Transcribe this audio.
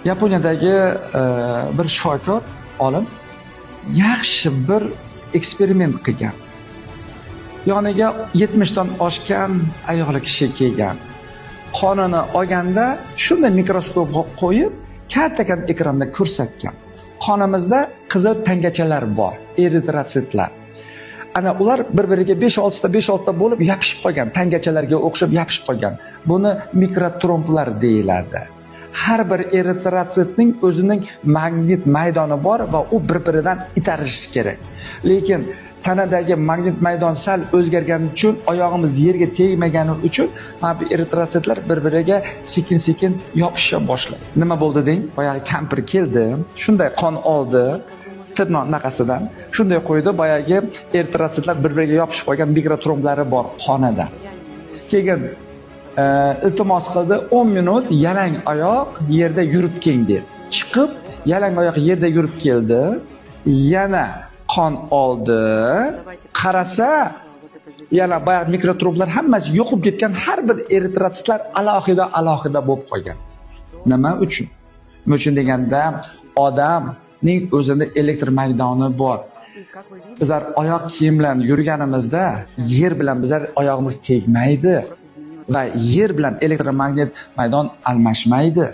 Yaponiyadagi bir shifokor olim yaxshi bir eksperiment qilgan. Yoniga 70 dan oshgan ayol kishi kelgan. Qonini olganda shunday mikroskopga qo'yib, katta-katta ekranda ko'rsatgan. Qonimizda qizil tangachalar bor, eritrotsitlar. Ana ular bir-biriga 5-6 ta bo'lib yopishib qolgan, tangachalarga o'xshab yopishib qolgan. Buni mikrotromblar deyiladi. Har bir eritrotsitning o'zining magnit maydoni bor va u bir-biridan itarishi kerak. Lekin tanadagi magnit maydon sal o'zgargani uchun, oyog'imiz yerga tegmagani uchun, mana bu eritrotsitlar bir-biriga sekin-sekin yopisha boshlaydi. Nima bo'ldi deng? Boyagi kampir keldi, shunday qon oldi, tirnoq naqasidan shunday qo'ydi, boyagi eritrotsitlar bir-biriga yopishib qolgan mikrotromblari bor qonida. Keyin iltimos qildi, 10 minut yalang oyoq yerda yurib keng dedi. Chiqib, yalang oyoq yerda yurib keldi, yana qon oldi, qarasa, yana boyagi mikrotromblar hammasi yo'qib ketgan, har bir eritrotsitlar alohida bo'lib qolgan. Nima uchun? Nima uchun deganda, odamning o'zida elektr maydoni bor. Bizlar oyoq kiyim bilan yurganimizda yer bilan bizlar oyog'imiz tegmaydi va yer bilan elektromagnit maydon almashmaydi.